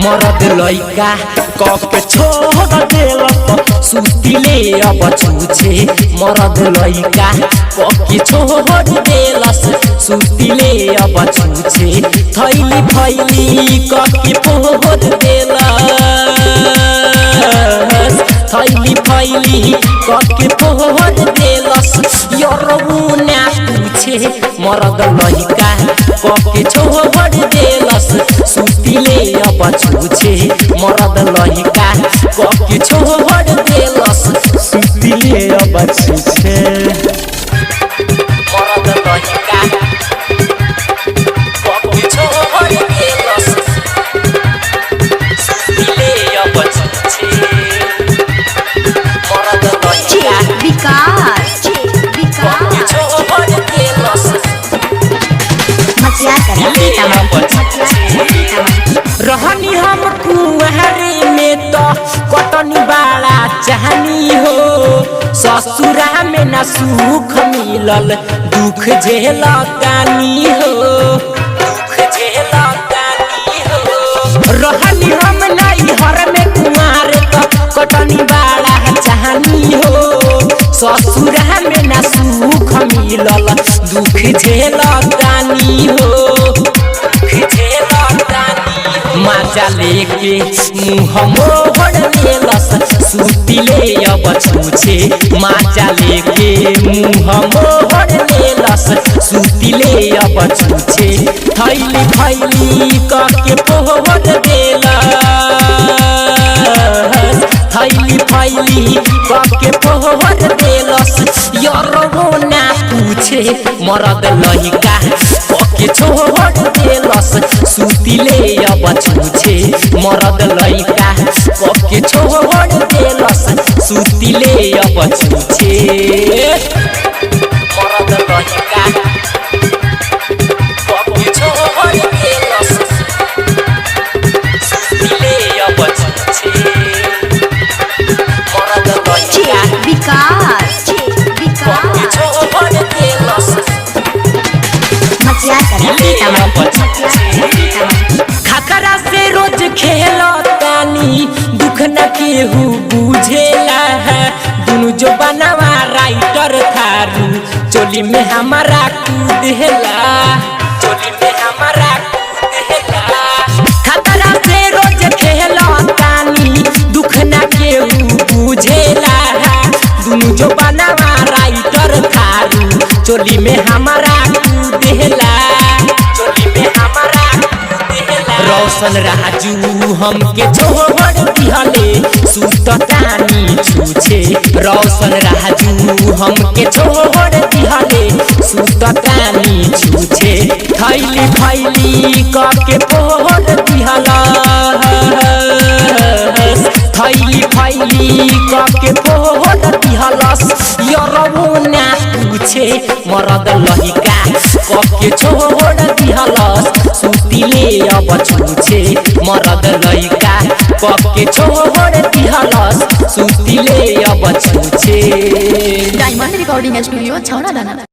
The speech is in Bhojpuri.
मरद लइका कके छोड़ देलस सुतिले अब छूछे। मरद लइका कके छोड़ देलस सुतिले अब छूछे। थैली फैली कके फोड़ देलस थैली फैली कके फोड़ देलस यरऊ ना पूछे। मरद लइका कके छोड़ देलस सुतिले अब छूछे। मरद लइका कके छोड़ देलस सुतिले अब छूछे। मरद लइका कके छोड़ देलस सुतिले अब छूछे। मरद लइका विकास कके छोड़ देलस रहनी हम कुंवारी में तो कटनी बाड़ा चाहनी हो। ससुरा में न सुख मिलल दुख झेलतानी हो। दुख झेलतानी हो। रहनी हम नैहर में कुंवारे तो कटनी बाड़ा चाहनी हो। ससुरा में न सुख मिलल दुख झेलतानी हो। माजा लेके मुँह मोड़ लेलस सुतिले अब छूछे। माजा लेके मुँह मोड़ लेलस सुतिले अब छूछे। थैली फैली कके फोड़ देलस थैली फैली कके फोड़ देलस यरऊ ना पूछे। मरद लइका कके छोड़ देलस सुतिले अब छूछे। मरद लइका कके छोड़ देलस सुतिले अब छूछे। मरद लइका कके छोड़ देलस सुतिले अब छूछे। मरद लइका विकास कके छोड़ देलस खतरा से रोज खेलतानी दुख न केहू बुझेला है। दुनु जो बनवा राइटर थारू चोली में हमारा कूदेला चोली में हमारा कूदेला। खतरा से रोज खेलतानी दुख न केहू बुझेला है। दुनु जो बनवा राइटर थारू चोली में हमारा कूदेला चोली में हमारा कूदेला। रोशन राजू हमके छोड़ दिहले सुततानी छूछे। रोशन राजू हमके छोड़ दिहले सुततानी छूछे। थैली फैली कके फोड़ दिहलस थैली फैली कके फोड़ दिहलस यरऊ ना पूछे। मरद लइका कके छोड़ दिहलस सुतिले अब छूछे। मरद लइका कके छोड़ दिहलस सुतिले अब छूछे। डायमंड रिकॉर्डिंग स्टूडियो छौड़ा दाना।